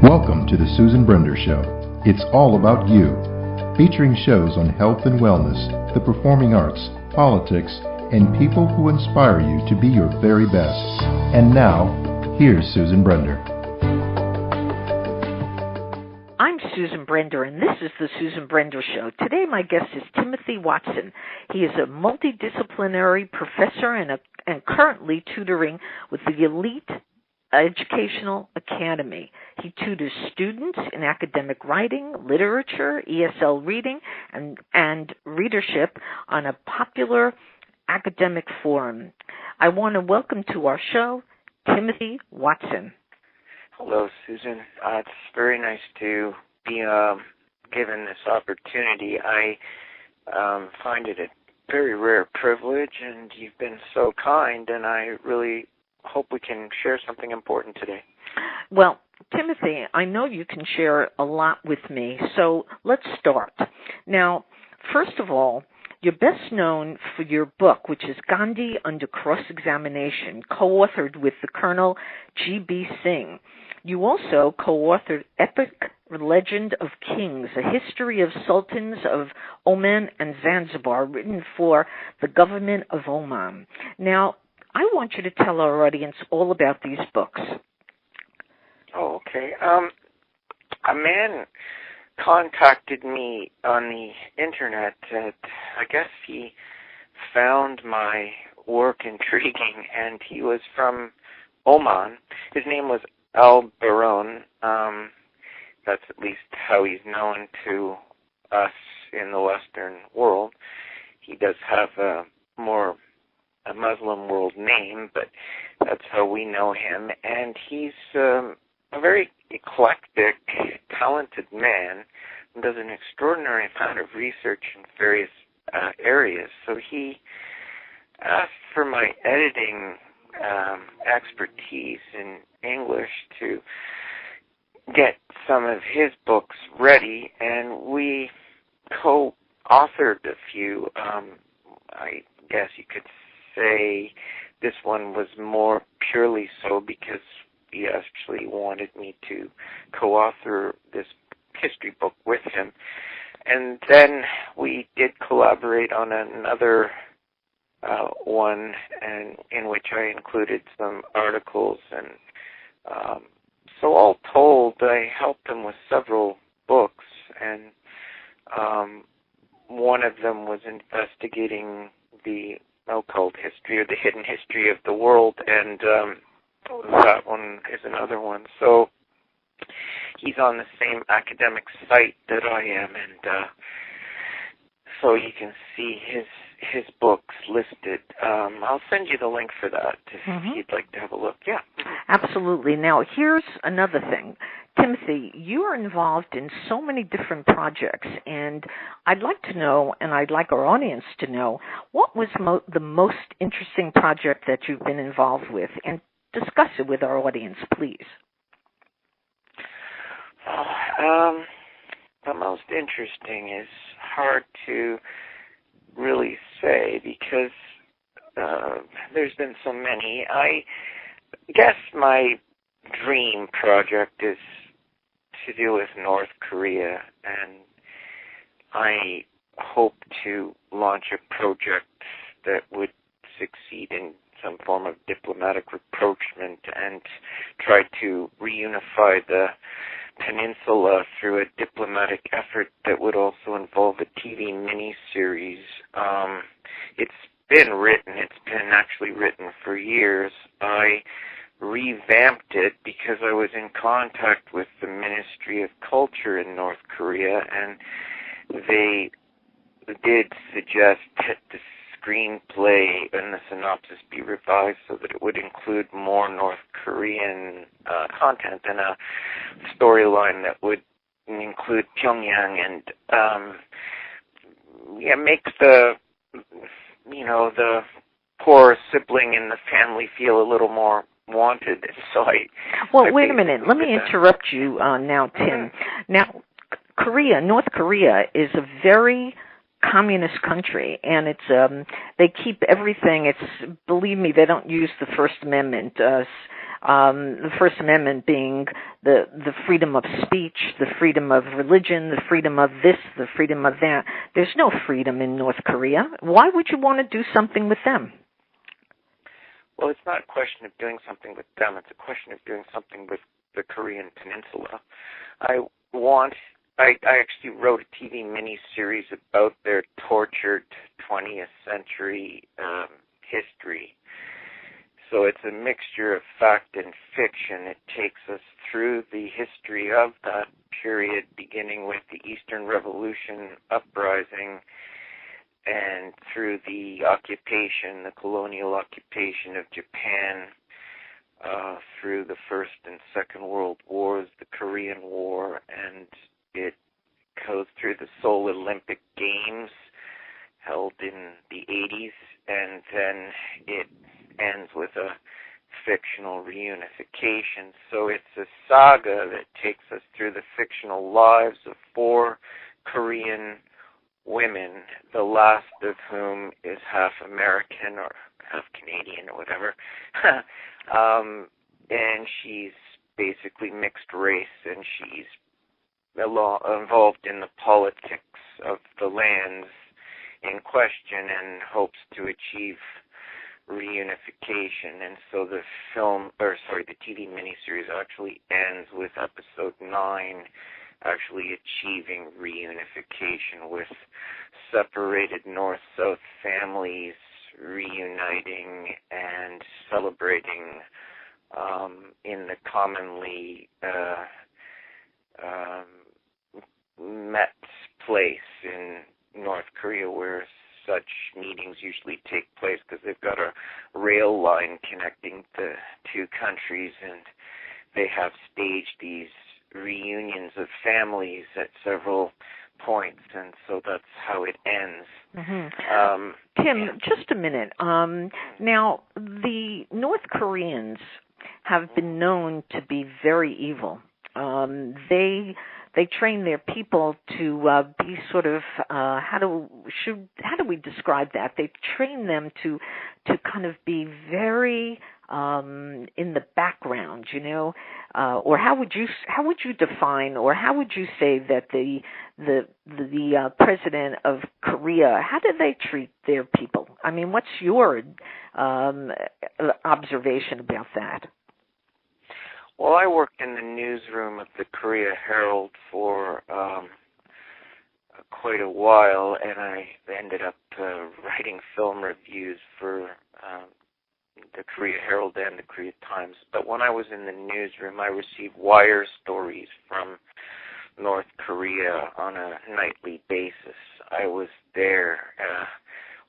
Welcome to the Susan Brender Show. It's all about you. Featuring shows on health and wellness, the performing arts, politics, and people who inspire you to be your very best. And now, here's Susan Brender. I'm Susan Brender, and this is the Susan Brender Show. Today, my guest is Timothy Watson. He is a multidisciplinary professor and currently tutoring with the Elite Educational Academy. He tutors students in academic writing, literature, ESL reading, and readership on a popular academic forum. I want to welcome to our show Timothy Watson. Hello, Susan. It's very nice to be given this opportunity. I find it a very rare privilege, and you've been so kind, and I really hope we can share something important today. Well, Timothy, I know you can share a lot with me, so let's start. Now, first of all, you're best known for your book, which is Gandhi Under Cross-Examination, co-authored with the Colonel G.B. Singh. You also co-authored Epic Legend of Kings, A History of Sultans of Oman and Zanzibar, written for the Government of Oman. Now, I want you to tell our audience all about these books. Oh, okay. A man contacted me on the internet. I guess he found my work intriguing, and he was from Oman. His name was Al Baron. That's at least how he's known to us in the Western world. He does have a Muslim world name, but that's how we know him. And he's a very eclectic, talented man and does an extraordinary amount of research in various areas. So he asked for my editing expertise in English to get some of his books ready, and we co-authored a few. I guess you could say this one was more purely so because he actually wanted me to co-author this history book with him. And then we did collaborate on another one, and in which I included some articles. And so all told, I helped him with several books, and one of them was investigating the occult history or the hidden history of the world, and that one is another one. So he's on the same academic site that I am, and so you can see his books listed. I'll send you the link for that if you'd like to have a look. Yeah. Absolutely. Now, here's another thing. Timothy, you are involved in so many different projects, and I'd like to know, and I'd like our audience to know, what was the most interesting project that you've been involved with, and discuss it with our audience, please. The most interesting is hard to really say because there's been so many. I guess my dream project is to do with North Korea, and I hope to launch a project that would succeed in some form of diplomatic rapprochement and try to reunify the peninsula through a diplomatic effort that would also involve a TV miniseries. It's been actually written for years. I revamped it because I was in contact with the Ministry of Culture in North Korea, and they did suggest that the screenplay and the synopsis be revised so that it would include more North Korean content and a storyline that would include Pyongyang and make the poor sibling in the family feel a little more wanted. So wait a minute. Let me interrupt you now, Tim. Now, North Korea is a very communist country, and it's they keep everything. Believe me, they don't use the First Amendment. The First Amendment being the freedom of speech, the freedom of religion, the freedom of this, the freedom of that. There's no freedom in North Korea. Why would you want to do something with them? Well, it's not a question of doing something with them. It's a question of doing something with the Korean Peninsula. I actually wrote a TV miniseries about their tortured 20th century history. So it's a mixture of fact and fiction. It takes us through the history of that period, beginning with the Eastern Revolution uprising and through the occupation, the colonial occupation of Japan, through the First and Second World Wars, the Korean War, and it goes through the Seoul Olympic Games held in the 80s, and then it ends with a fictional reunification. So it's a saga that takes us through the fictional lives of 4 Korean women, the last of whom is half American or half Canadian or whatever. And she's basically mixed race, and she's involved in the politics of the lands in question and hopes to achieve reunification. And so the TV miniseries actually ends with episode 9 actually achieving reunification, with separated North-South families reuniting and celebrating in the commonly met place in North Korea where such meetings usually take place, because they've got a rail line connecting the 2 countries, and they have staged these reunions of families at several points, and so that's how it ends. Mm-hmm. Tim, just a minute. Now, the North Koreans have been known to be very evil. They train their people to be sort of how do we describe that? They train them to kind of be very in the background, or how would you define, or how would you say that the president of Korea, how do they treat their people? I mean, what's your observation about that? Well, I worked in the newsroom of the Korea Herald for quite a while, and I ended up writing film reviews for the Korea Herald and the Korea Times. But when I was in the newsroom, I received wire stories from North Korea on a nightly basis. I was there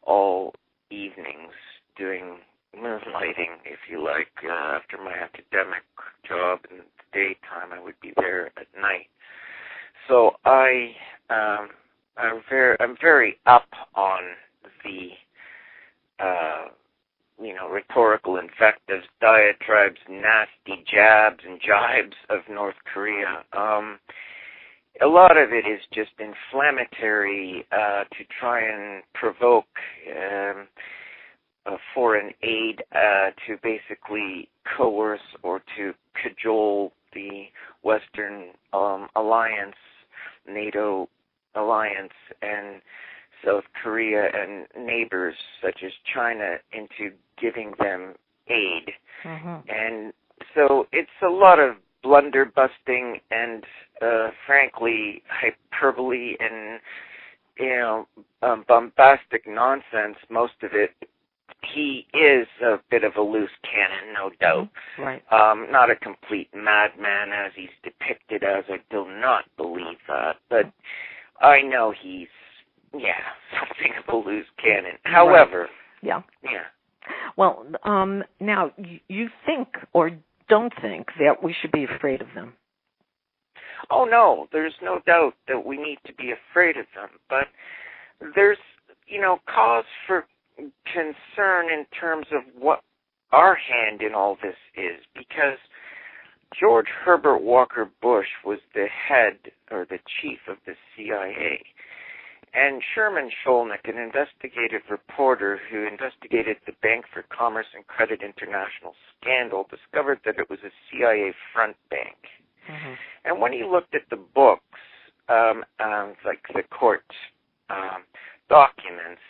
all evenings doing moonlighting, if you like. After my academic job in the daytime, I would be there at night. So I'm very up on the rhetorical invectives, diatribes, nasty jabs and jibes of North Korea. A lot of it is just inflammatory to try and provoke foreign aid to basically coerce or to cajole the Western alliance, NATO alliance, and South Korea and neighbors such as China into giving them aid. Mm-hmm. And so it's a lot of blunder busting and frankly hyperbole and bombastic nonsense, most of it. He is a bit of a loose cannon, no doubt. Right. Not a complete madman as he's depicted as. I do not believe that. But I know he's, something of a loose cannon. However. Right. Yeah. Well, now, you think or don't think that we should be afraid of them? Oh, no. There's no doubt that we need to be afraid of them. But there's, cause for concern in terms of what our hand in all this is, because George Herbert Walker Bush was the head or the chief of the CIA, And Sherman Sholnick, an investigative reporter who investigated the Bank for Commerce and Credit International scandal, discovered that it was a CIA front bank. Mm-hmm. And when he looked at the books, like the court documents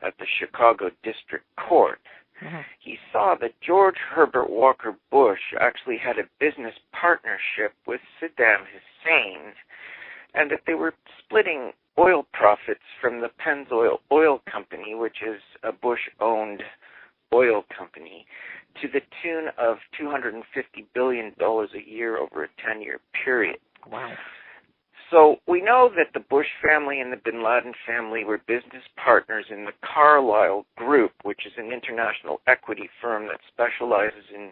at the Chicago District Court, mm-hmm. he saw that George Herbert Walker Bush actually had a business partnership with Saddam Hussein, and that they were splitting oil profits from the Pennzoil Oil Company, which is a Bush-owned oil company, to the tune of $250 billion a year over a 10-year period. Wow. So we know that the Bush family and the Bin Laden family were business partners in the Carlyle Group, which is an international equity firm that specializes in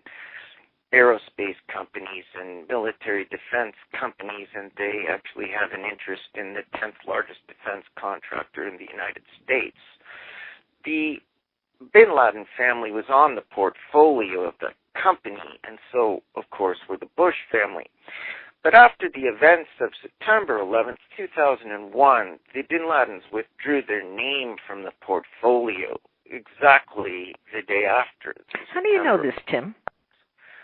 aerospace companies and military defense companies, and they actually have an interest in the 10th largest defense contractor in the United States. The Bin Laden family was on the portfolio of the company, and so, of course, were the Bush family. But after the events of September 11th, 2001, the Bin Ladens withdrew their name from the portfolio exactly the day after. How do you know this, Tim?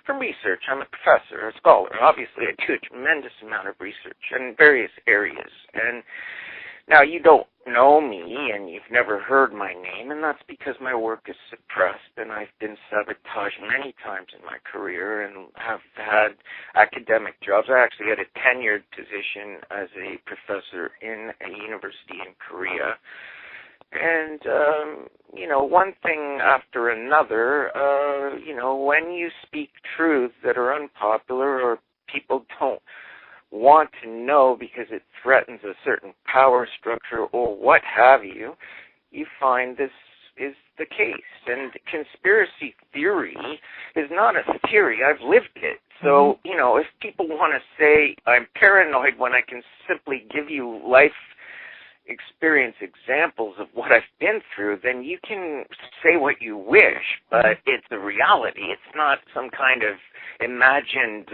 From research. I'm a professor, a scholar. Obviously, I do a tremendous amount of research in various areas. And now you don't know me, and you've never heard my name, and that's because my work is suppressed, and I've been sabotaged many times in my career and have had academic jobs. I actually had a tenured position as a professor in a university in Korea. And, one thing after another, when you speak truths that are unpopular or people don't want to know because it threatens a certain power structure or what have you, you find this is the case. And conspiracy theory is not a theory. I've lived it. So, if people want to say I'm paranoid when I can simply give you life experience examples of what I've been through, then you can say what you wish, but it's a reality. It's not some kind of imagined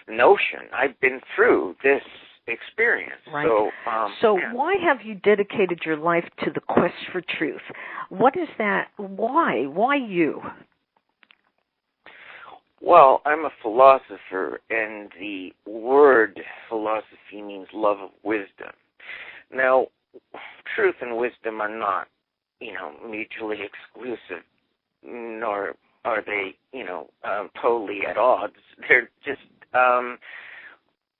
notion. I've been through this experience. Right. So why have you dedicated your life to the quest for truth? What is that? Why? Why you? Well, I'm a philosopher, and the word philosophy means love of wisdom. Now, truth and wisdom are not, mutually exclusive, nor are they, totally at odds. They're just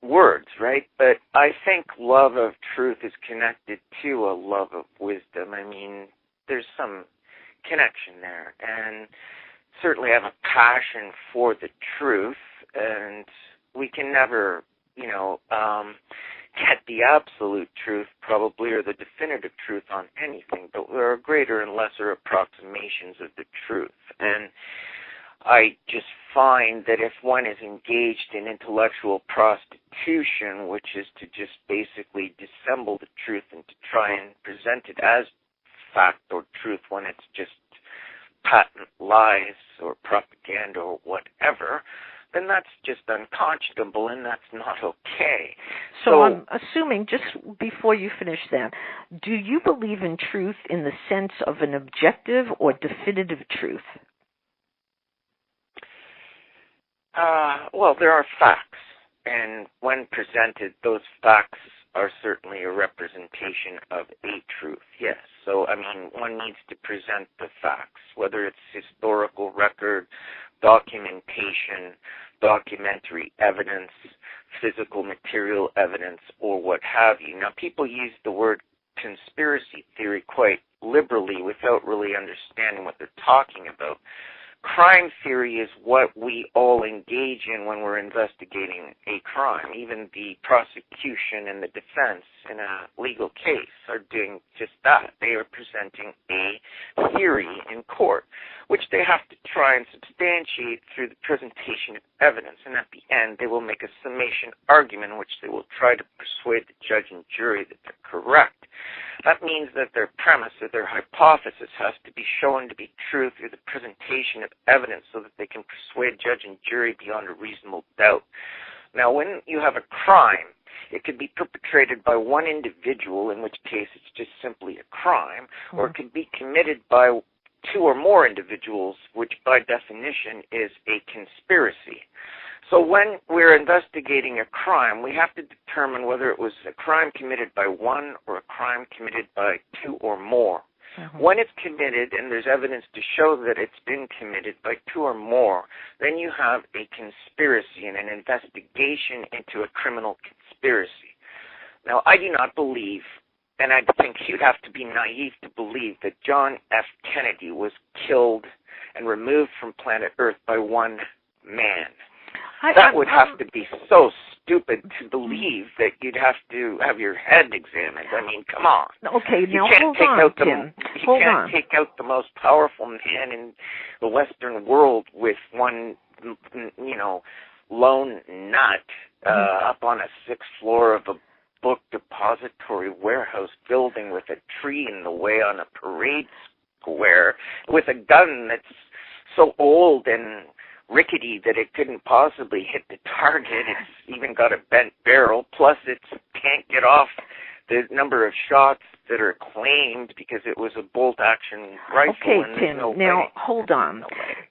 words, right? But I think love of truth is connected to a love of wisdom. I mean, there's some connection there. And certainly I have a passion for the truth, and we can never, get the absolute truth probably or the definitive truth on anything, but there are greater and lesser approximations of the truth. And I just find that if one is engaged in intellectual prostitution, which is to just basically dissemble the truth and to try and present it as fact or truth when it's just patent lies or propaganda or whatever, then that's just unconscionable, and that's not okay. So I'm assuming, just before you finish that, do you believe in truth in the sense of an objective or definitive truth? Well, there are facts, and when presented, those facts are certainly a representation of a truth, yes. So, one needs to present the facts, whether it's historical record, documentation, documentary evidence, physical material evidence, or what have you. Now, people use the word conspiracy theory quite liberally without really understanding what they're talking about. Crime theory is what we all engage in when we're investigating a crime. Even the prosecution and the defense in a legal case are doing just that. They are presenting a theory in court, which they have to try and substantiate through the presentation of evidence. And at the end, they will make a summation argument in which they will try to persuade the judge and jury that they're correct. That means that their premise or their hypothesis has to be shown to be true through the presentation of evidence so that they can persuade judge and jury beyond a reasonable doubt. Now, when you have a crime, It could be perpetrated by one individual, in which case it's just simply a crime, or it could be committed by two or more individuals, which by definition is a conspiracy. So when we're investigating a crime, we have to determine whether it was a crime committed by one or a crime committed by two or more. When it's committed and there's evidence to show that it's been committed by two or more, then you have a conspiracy and an investigation into a criminal conspiracy. Now, I do not believe, and I think you'd have to be naive to believe, that John F. Kennedy was killed and removed from planet Earth by one man. That would have to be so stupid to believe that you'd have to have your head examined. I mean, come on. Okay, now hold on, Tim. You can't take out the most powerful man in the Western world with one, lone nut up on a sixth floor of a book depository warehouse building with a tree in the way on a parade square with a gun that's so old and rickety that it couldn't possibly hit the target. It's even got a bent barrel, plus it can't get off the number of shots that are claimed because it was a bolt-action rifle. Okay, Tim, now hold on.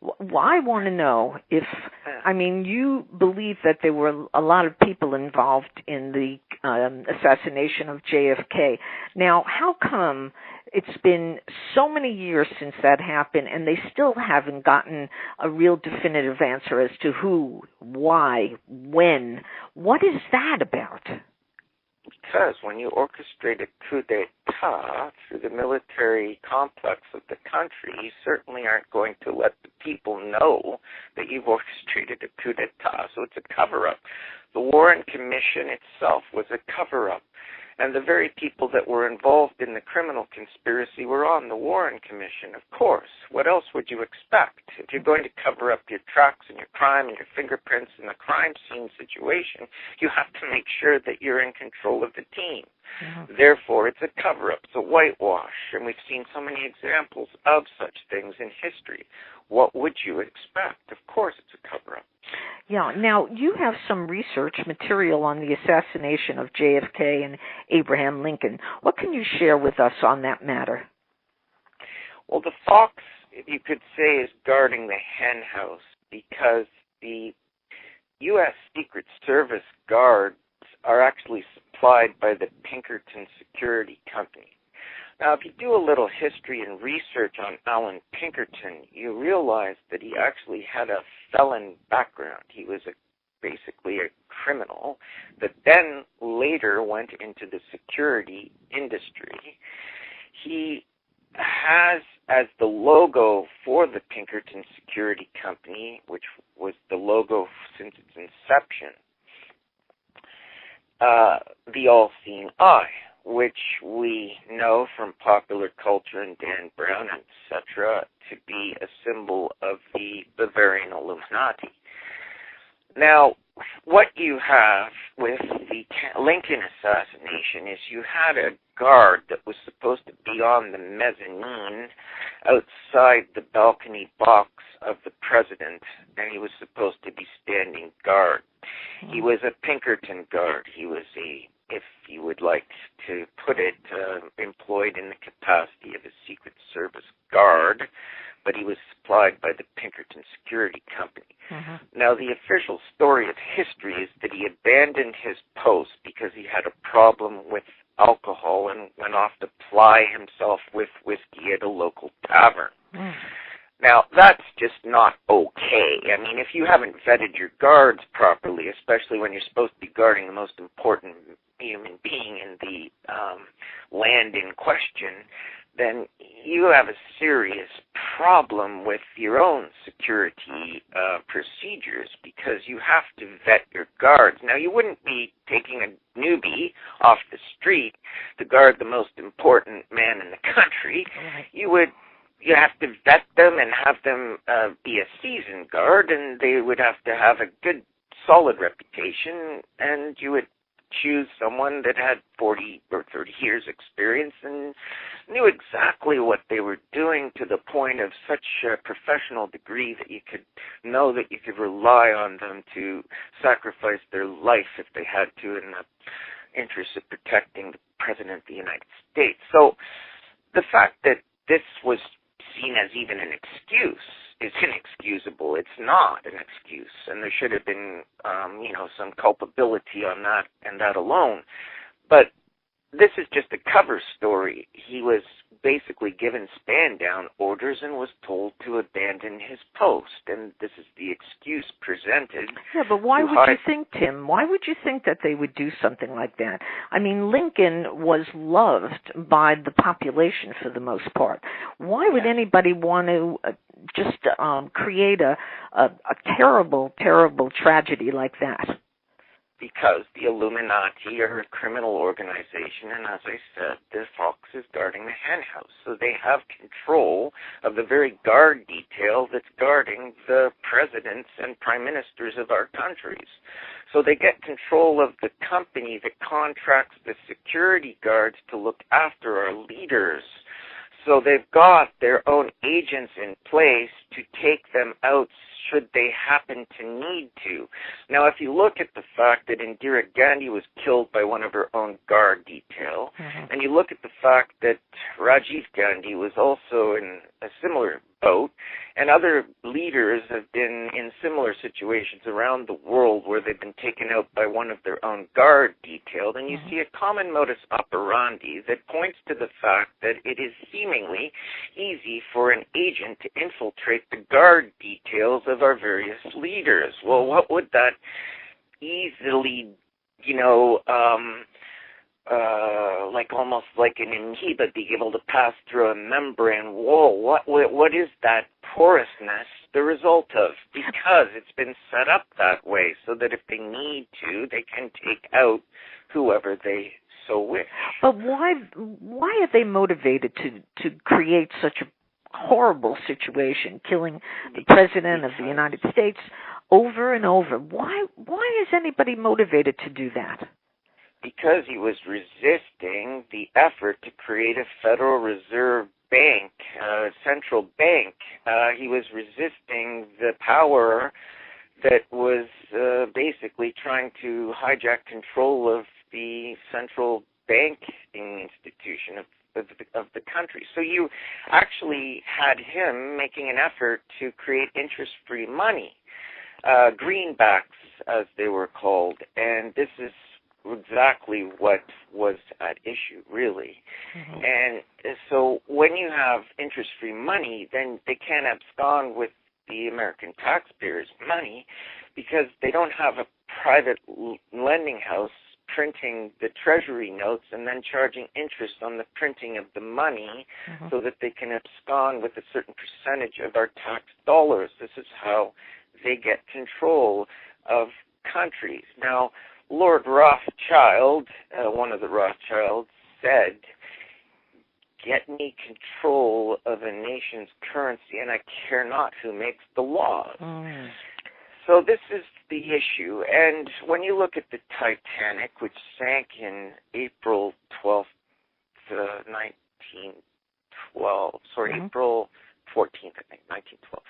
I want to know if, you believe that there were a lot of people involved in the assassination of JFK. Now, how come it's been so many years since that happened and they still haven't gotten a real definitive answer as to who, why, when? What is that about? Because when you orchestrate a coup d'etat through the military complex of the country, you certainly aren't going to let the people know that you've orchestrated a coup d'etat. So it's a cover-up. The Warren Commission itself was a cover-up. And the very people that were involved in the criminal conspiracy were on the Warren Commission, of course. What else would you expect? If you're going to cover up your tracks and your crime and your fingerprints in the crime scene situation, you have to make sure that you're in control of the team. Therefore, it's a cover-up, it's a whitewash, and we've seen so many examples of such things in history. What would you expect? Of course it's a cover-up. Yeah. Now, you have some research material on the assassination of JFK and Abraham Lincoln. What can you share with us on that matter? Well, the fox, you could say, is guarding the hen house because the U.S. Secret Service guards are actually supplied by the Pinkerton Security Company. Now, if you do a little history and research on Alan Pinkerton, you realize that he actually had a felon background. He was basically a criminal that then later went into the security industry. He has as the logo for the Pinkerton Security Company, which was the logo since its inception, the all-seeing eye, which we know from popular culture and Dan Brown, etc., to be a symbol of the Bavarian Illuminati. Now, what you have with the Lincoln assassination is you had a guard that was supposed to be on the mezzanine outside the balcony box of the president, and he was supposed to be standing guard. He was a Pinkerton guard. He was if you would like to put it, employed in the capacity of a Secret Service guard, but he was supplied by the Pinkerton Security Company. Now, the official story of history is that he abandoned his post because he had a problem with alcohol and went off to ply himself with whiskey at a local tavern. Now, that's just not okay. I mean, if you haven't vetted your guards properly, especially when you're supposed to be guarding the most important human being in the land in question, then you have a serious problem with your own security procedures because you have to vet your guards. Now, you wouldn't be taking a newbie off the street to guard the most important man in the country. You have to vet them and have them be a seasoned guard, and they would have to have a good, solid reputation, and you would choose someone that had 40 or 30 years experience and knew exactly what they were doing to the point of such a professional degree that you could know that you could rely on them to sacrifice their life if they had to in the interest of protecting the President of the United States. So the fact that this was seen as even an excuse is inexcusable. It's not an excuse, and there should have been, some culpability on that and that alone. But this is just a cover story. He was basically given stand-down orders and was told to abandon his post, and this is the excuse presented. Yeah, but why would you think, Tim? Why would you think that they would do something like that? I mean, Lincoln was loved by the population for the most part. Why would anybody want to just create a terrible, terrible tragedy like that? Because the Illuminati are a criminal organization, and as I said, the fox is guarding the henhouse. So they have control of the very guard detail that's guarding the presidents and prime ministers of our countries. So they get control of the company that contracts the security guards to look after our leaders. So they've got their own agents in place to take them out should they happen to need to. Now, if you look at the fact that Indira Gandhi was killed by one of her own guard detail, and you look at the fact that Rajiv Gandhi was also in a similar boat, and other leaders have been in similar situations around the world where they've been taken out by one of their own guard detail, then you see a common modus operandi that points to the fact that it is seemingly easy for an agent to infiltrate the guard details of our various leaders. Well, what would that easily, almost like an amoeba be able to pass through a membrane wall? What is that porousness the result of? Because it's been set up that way so that if they need to, they can take out whoever they so wish. But why are they motivated to create such a horrible situation, killing the President of the United States over and over? Why is anybody motivated to do that? Because he was resisting the effort to create a Federal Reserve Bank, central bank. He was resisting the power that was basically trying to hijack control of the central banking institution of the country. So you actually had him making an effort to create interest-free money, greenbacks as they were called, and this is exactly what was at issue, really. And so when you have interest-free money, then they can't abscond with the American taxpayers' money because they don't have a private lending house printing the treasury notes and then charging interest on the printing of the money so that they can abscond with a certain percentage of our tax dollars. This is how they get control of countries. Now, Lord Rothschild, one of the Rothschilds, said, "Get me control of a nation's currency, and I care not who makes the laws." So this is the issue. And when you look at the Titanic, which sank in April 12th, 1912, April 14th, I think, 1912.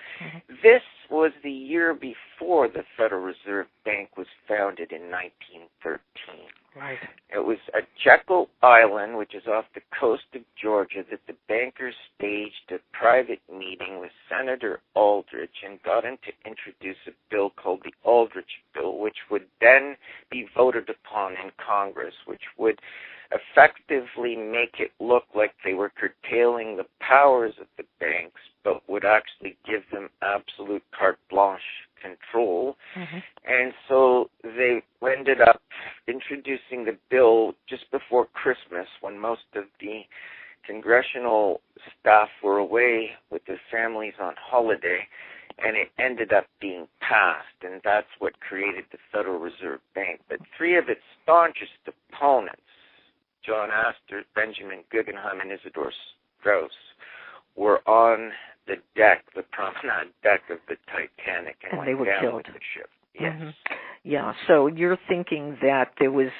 This was the year before the Federal Reserve Bank was founded in 1913. Right. It was at Jekyll Island, which is off the coast of Georgia, that the bankers staged a private meeting with Senator Aldrich and got him to introduce a bill called the Aldrich Bill, which would then be voted upon in Congress, which would effectively make it look like they were curtailing the powers of the banks, but would actually give them absolute carte blanche control. And so they ended up introducing the bill just before Christmas, when most of the congressional staff were away with their families on holiday, and it ended up being passed, and that's what created the Federal Reserve Bank. But three of its staunchest opponents, John Astor, Benjamin Guggenheim, and Isidor Straus, were on the deck, the promenade deck of the Titanic, and they were down killed with the ship. Yes. Yeah, so you're thinking that there was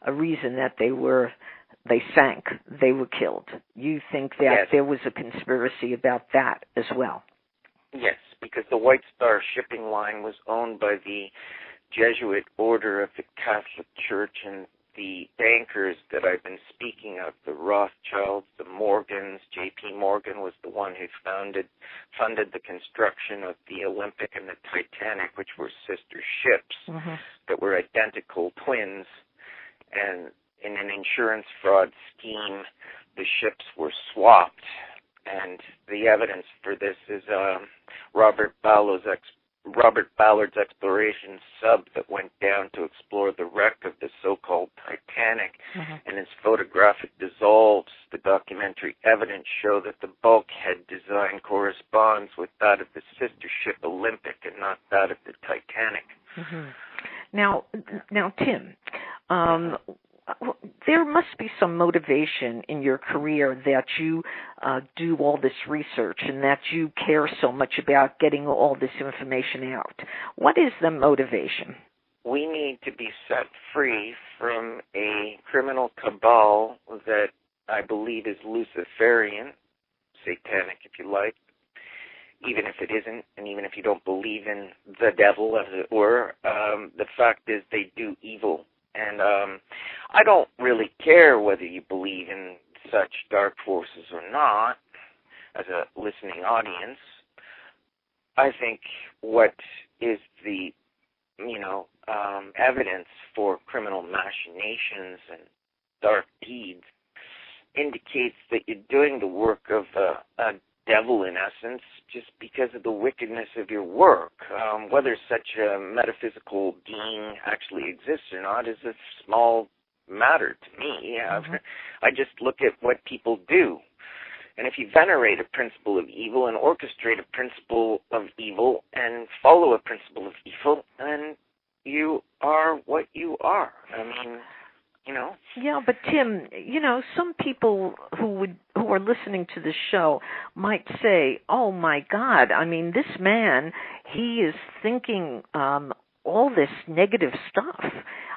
a reason that they sank, they were killed. You think that Yes. there was a conspiracy about that as well? Yes, because the White Star shipping line was owned by the Jesuit Order of the Catholic Church, and the bankers that I've been speaking of, the Rothschilds, the Morgans, J.P. Morgan was the one who funded the construction of the Olympic and the Titanic, which were sister ships that were identical twins. And in an insurance fraud scheme, the ships were swapped. And the evidence for this is Robert Ballard's exploration sub that went down to explore the wreck of the so-called Titanic, and his photographic dissolves. The documentary evidence show that the bulkhead design corresponds with that of the sister ship Olympic and not that of the Titanic. Now, Tim, there must be some motivation in your career that you do all this research and that you care so much about getting all this information out. What is the motivation? We need to be set free from a criminal cabal that I believe is Luciferian, satanic if you like, even if it isn't, and even if you don't believe in the devil, as it were. The fact is they do evil. And I don't really care whether you believe in such dark forces or not as a listening audience. I think what is the, evidence for criminal machinations and dark deeds indicates that you're doing the work of a devil, in essence, just because of the wickedness of your work. Whether such a metaphysical being actually exists or not is a small matter to me. I just look at what people do. And if you venerate a principle of evil and orchestrate a principle of evil and follow a principle of evil, then you are what you are. I mean, Yeah, but Tim, some people who are listening to this show might say, "Oh my God! I mean, this man, he is thinking all this negative stuff."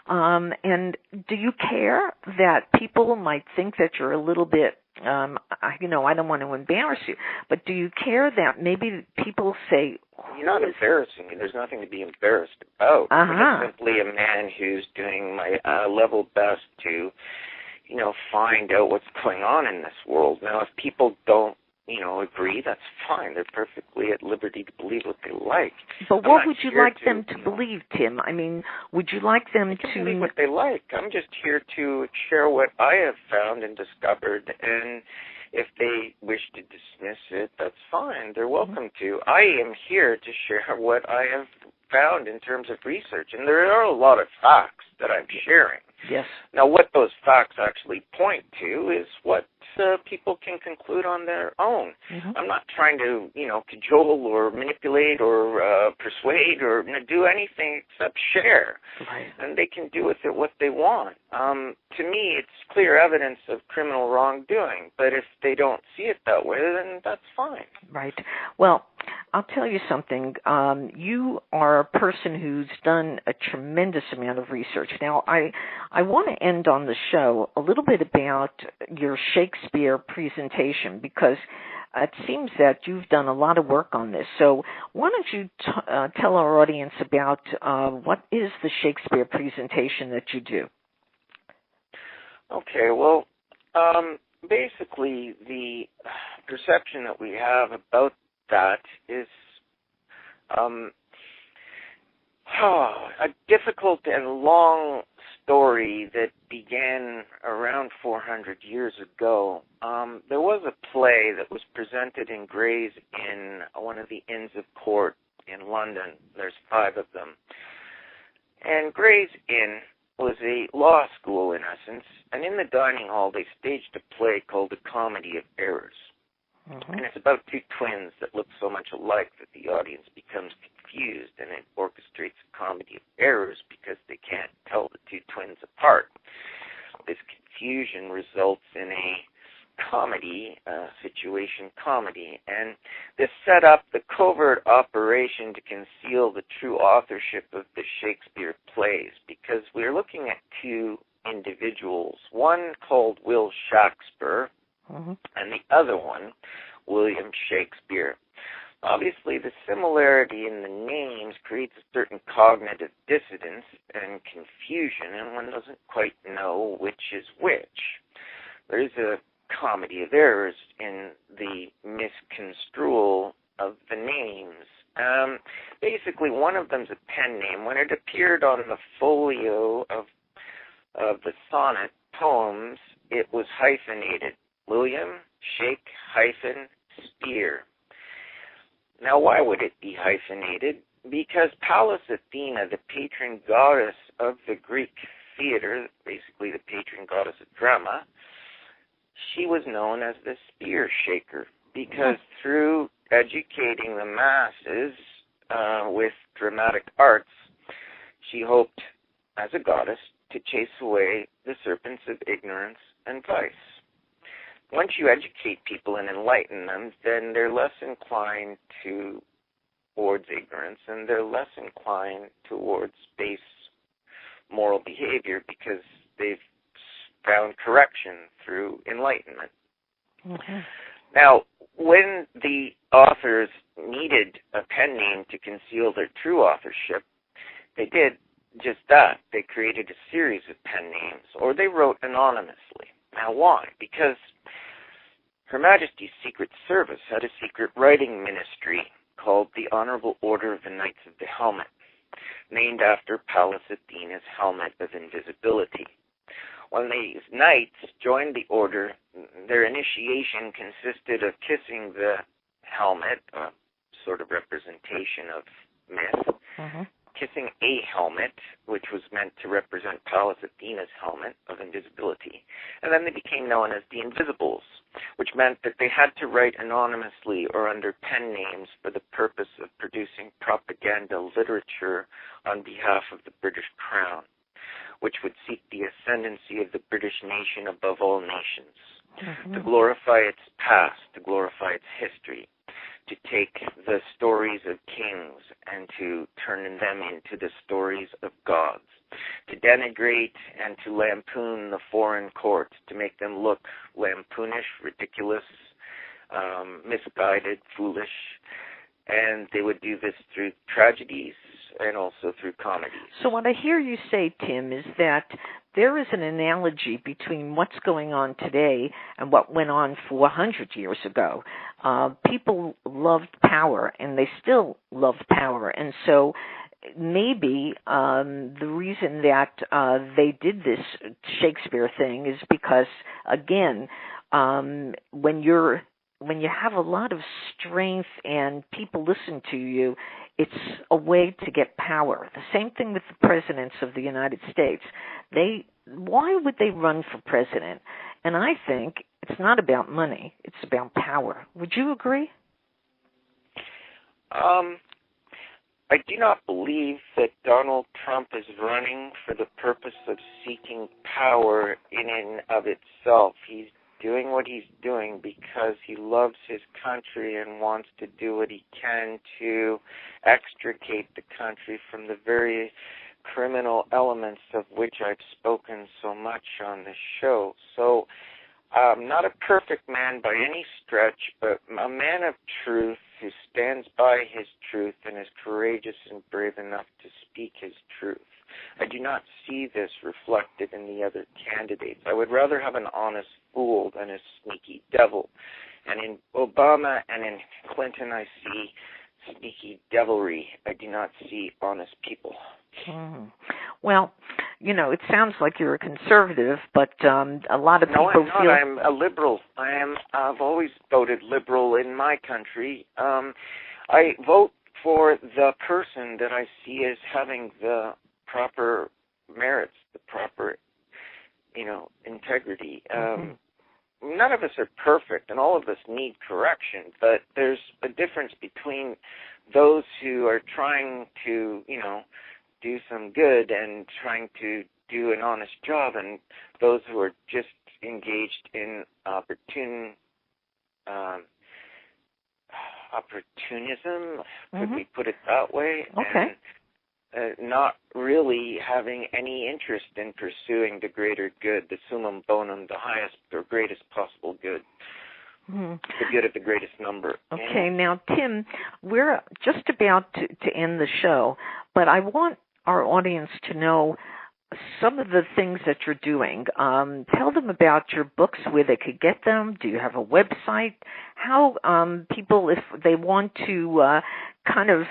And do you care that people might think that you're a little bit? I don't want to embarrass you, but do you care that maybe people say, "You're not embarrassing me. There's nothing to be embarrassed about. I'm simply a man who's doing my level best to, find out what's going on in this world." Now, if people don't, agree, that's fine. They're perfectly at liberty to believe what they like. But what would you like them to believe, Tim? I mean, would you like them to believe what they like? I'm just here to share what I have found and discovered, and if they wish to dismiss it, that's fine. They're welcome to. I am here to share what I have found in terms of research, and there are a lot of facts that I'm sharing. Yes. Now, what those facts actually point to is what people can conclude on their own. I'm not trying to, cajole or manipulate or persuade or do anything except share. Right. And they can do with it what they want. To me, it's clear evidence of criminal wrongdoing. But if they don't see it that way, then that's fine. Right. Well, I'll tell you something. You are a person who's done a tremendous amount of research. Now, I want to end on the show a little bit about your Shakespeare presentation, because it seems that you've done a lot of work on this. So why don't you tell our audience about what is the Shakespeare presentation that you do? Okay, well, basically the perception that we have about that is a difficult and long story that began around 400 years ago. There was a play that was presented in Gray's Inn, one of the Inns of Court in London. There's 5 of them. And Gray's Inn was a law school, in essence, and in the dining hall they staged a play called The Comedy of Errors. And it's about 2 twins that look so much alike that the audience becomes confused, and it orchestrates a comedy of errors because they can't tell the 2 twins apart. This confusion results in a comedy, situation comedy, and this set up the covert operation to conceal the true authorship of the Shakespeare plays, because we're looking at two individuals, one called Will Shakespeare, and the other one, William Shakespeare. Obviously, the similarity in the names creates a certain cognitive dissonance and confusion, and one doesn't quite know which is which. There's a comedy of errors in the misconstrual of the names. Basically, one of them's a pen name. When it appeared on the folio of the sonnet poems, it was hyphenated. William Shake-Spear. Now, why would it be hyphenated? Because Pallas Athena, the patron goddess of the Greek theater, basically the patron goddess of drama, she was known as the spear shaker, because through educating the masses with dramatic arts, she hoped, as a goddess, to chase away the serpents of ignorance and vice. Once you educate people and enlighten them, then they're less inclined towards ignorance, and they're less inclined towards base moral behavior, because they've found correction through enlightenment. Now, when the authors needed a pen name to conceal their true authorship, they did just that. They created a series of pen names, or they wrote anonymously. Now, why? Because Her Majesty's Secret Service had a secret writing ministry called the Honorable Order of the Knights of the Helmet, named after Pallas Athena's helmet of invisibility. When these knights joined the order, their initiation consisted of kissing the helmet, a sort of representation of myth, kissing a helmet, which was meant to represent Pallas Athena's helmet of invisibility. And then they became known as the Invisibles, which meant that they had to write anonymously or under pen names for the purpose of producing propaganda literature on behalf of the British Crown, which would seek the ascendancy of the British nation above all nations, to glorify its past, to glorify its history, to take the stories of kings and to turn them into the stories of gods, to denigrate and to lampoon the foreign court, to make them look lampoonish, ridiculous, misguided, foolish, and they would do this through tragedies and also through comedies. So what I hear you say, Tim, is that there is an analogy between what's going on today and what went on 400 years ago. People loved power, and they still love power, and so maybe the reason that they did this Shakespeare thing is because, again, when you have a lot of strength and people listen to you, it's a way to get power. The same thing with the presidents of the United States. Why would they run for president? And I think it's not about money. It's about power. Would you agree? I do not believe that Donald Trump is running for the purpose of seeking power in and of itself. He's doing what he's doing because he loves his country and wants to do what he can to extricate the country from the very criminal elements of which I've spoken so much on this show. So, not a perfect man by any stretch, but a man of truth who stands by his truth and is courageous and brave enough to speak his truth. I do not see this reflected in the other candidates. I would rather have an honest fool than a sneaky devil. And in Obama and in Clinton, I see sneaky devilry. I do not see honest people. Well, it sounds like you're a conservative, but a lot of people feel... No, I'm not. I'm a liberal. I've always voted liberal in my country. I vote for the person that I see as having the proper merits, the proper, integrity. None of us are perfect, and all of us need correction, but there's a difference between those who are trying to, do some good and trying to do an honest job, and those who are just engaged in opportune opportunism, could we put it that way? Okay. And not really having any interest in pursuing the greater good, the summum bonum, the highest or greatest possible good. The good of the greatest number. Okay, now, Tim, we're just about to end the show, but I want our audience to know some of the things that you're doing. Tell them about your books, where they could get them. Do you have a website? How people, if they want to kind of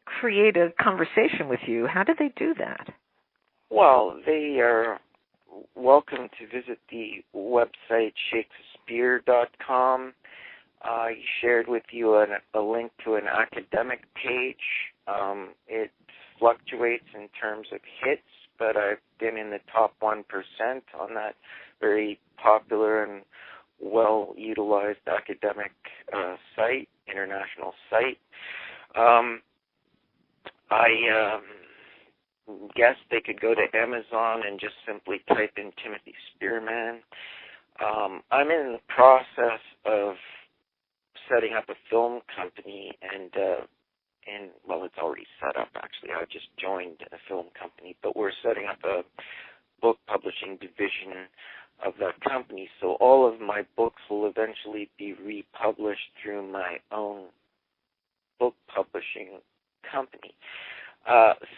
create a conversation with you, how do they do that? Well, they are welcome to visit the website Shakespeare.com. I shared with you a link to an academic page. It fluctuates in terms of hits, but I've been in the top 1% on that very popular and well-utilized academic site, international site. I guess they could go to Amazon and just simply type in Timothy Spearman. I'm in the process of setting up a film company, and well, it's already set up, actually. I just joined a film company, but we're setting up a book publishing division of that company, so all of my books will eventually be republished through my own book publishing company.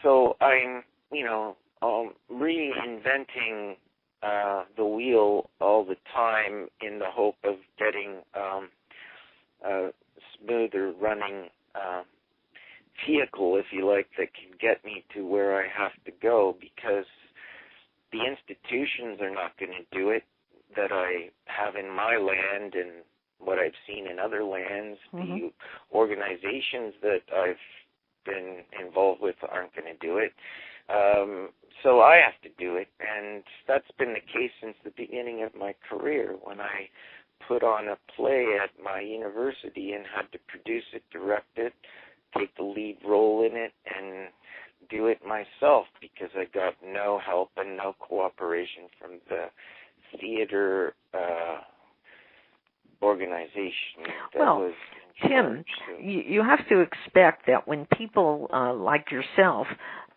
So I'm, reinventing the wheel all the time in the hope of getting a smoother running vehicle, if you like, that can get me to where I have to go, because the institutions are not going to do it that I have in my land and what I've seen in other lands. The organizations that I've been involved with aren't going to do it. So I have to do it, and that's been the case since the beginning of my career. When I put on a play at my university and had to produce it, direct it, take the lead role in it, and do it myself, because I got no help and no cooperation from the theater organization that was in charge. Tim, you have to expect that when people like yourself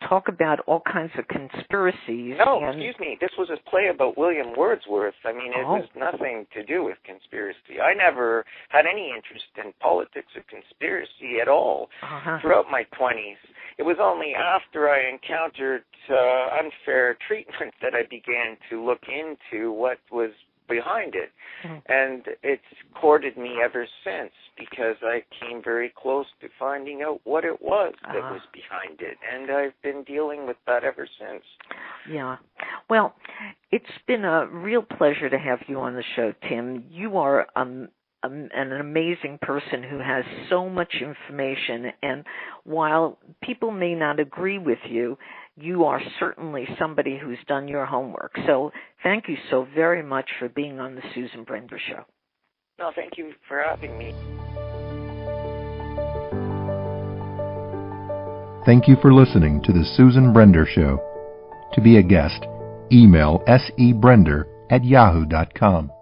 talk about all kinds of conspiracies... No, excuse me. This was a play about William Wordsworth. I mean, it was nothing to do with conspiracy. I never had any interest in politics or conspiracy at all throughout my 20s. It was only after I encountered unfair treatment that I began to look into what was behind it. And it's courted me ever since, because I came very close to finding out what it was that was behind it. And I've been dealing with that ever since. Yeah. Well, it's been a real pleasure to have you on the show, Tim. You are an amazing person who has so much information, and while people may not agree with you, you are certainly somebody who's done your homework. So thank you so very much for being on the Susan Brender Show. No, thank you for having me. Thank you for listening to the Susan Brender Show. To be a guest, email sebrender@yahoo.com.